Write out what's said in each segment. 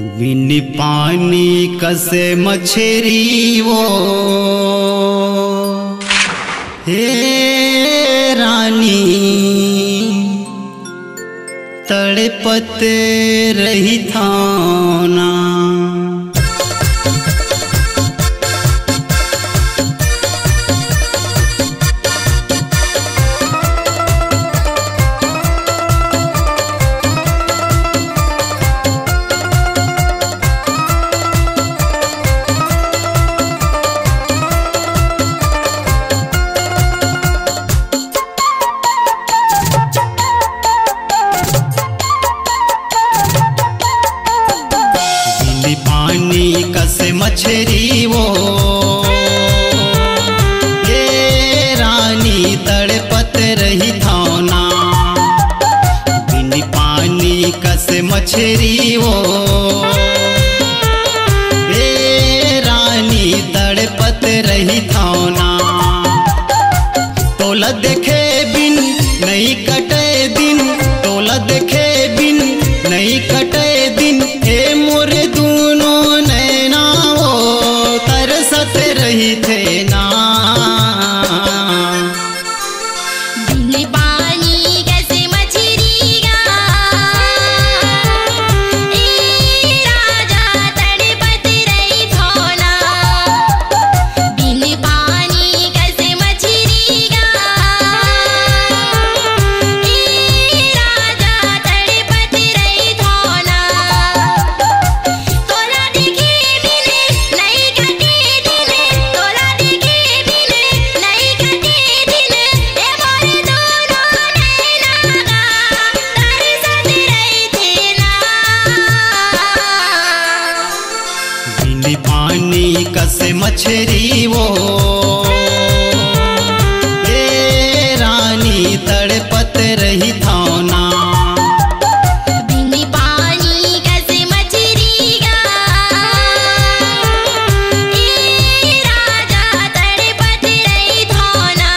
बिन पानी कसे मछरी वो हे रानी तड़पते रही थाना। पानी कसे मछरी वो ये रानी तड़पत रही थाना। बिन पानी कसे मछरी वो ये रानी तड़पत रही थाना। तोला देखे बिन नहीं कटे दिन, तोला देखे बिन नहीं कटे दिन, ए मोरे दूनों नैना वो तरसत रही थे ना। बिन पानी कैसे मछरी गा ए राजा तड़पत रही थाना। बिन पानी कैसे मछरी गा ए राजा तड़पत रही थाना। तोला देखे बिन नहीं कटे दिन, तोला देखे बिन नहीं कटे दिन, ए मोरे दोनों नैना गा तरसत रही थे ना। बिन पानी कसे मछरी वो ये रानी तड़पत रही थाना। बिन पानी कैसे मछरी गा ए राजा तड़पत रही थाना।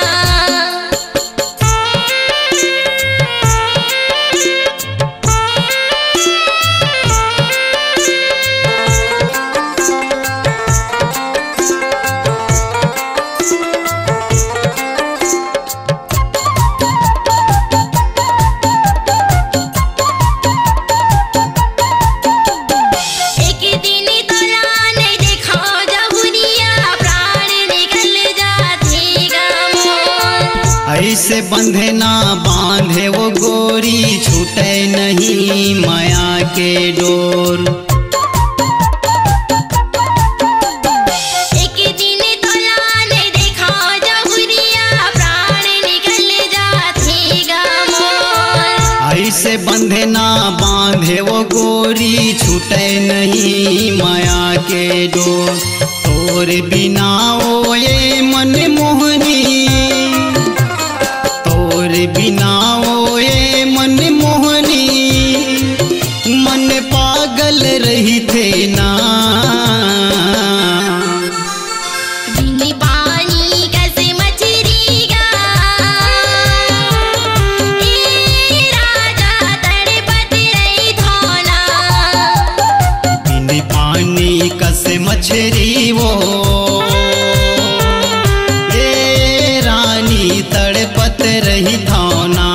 एक दिन तोला नहीं देखा जहुरिया, प्राण निकल जाते गा मोर। ऐसे बंधे ना बांधे वो गोरी, छूटे नहीं माया के डोर। एक दिन तोला नहीं देखा जहुरिया, प्राण निकल जाते गा मोर। ऐसे बंधे ना बांधे वो गोरी, छूटे नहीं माया के डोर। तोर बिना ओ ये मन मोहनी, तोर बिना ओ ये मन मोहनी, मन पागल रही थे ना। बिन पानी कैसे मछरी गा ए राजा तड़पत रही थाना। बिन पानी कसे मछरी वो ये रानी तड़पत रही थाना।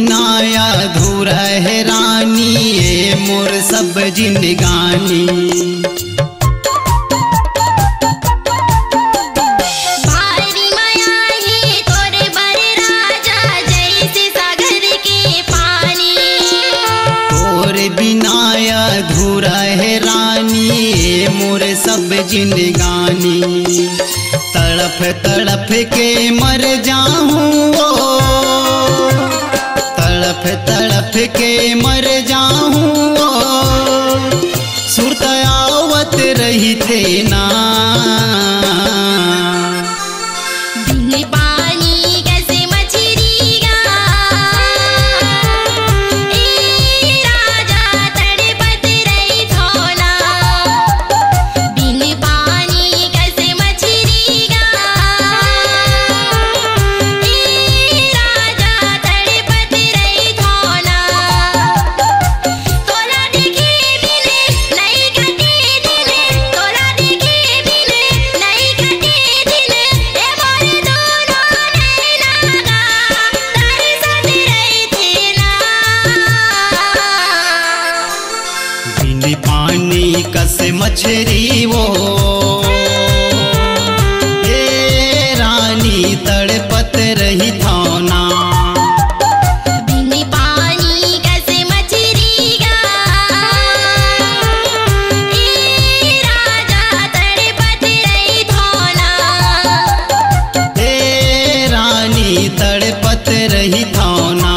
बिना अधूरा है रानी ये मोर सब जिंदगानी। भारी माया है तोरे बर राजा जैसे सागर के पानी। तोरे बिना अधूरा है रानी ये मोर सब जिंदगानी। तड़प तड़प के मर जाऊं तड़प तड़प के मर जाऊं सुरत आवत रही थे ना। बिन पानी कैसे मछलियाँ ए राजा तड़पत रही थोला। बिन पानी कैसे मछलियाँ ए राजा तड़पत रही थोला। तोला देखे बिन नहीं कटे दिन, तोला देखे बिन नहीं कटे दिन। ए मोरे दोनों नैना तरसत रही थे ना। बिन पानी कस मछरी वो ये रानी तड़पत रही थौना। बिन पानी कैसे मछलियाँ ए राजा तड़पत रही थोला। हे रानी तड़पत रही थौना।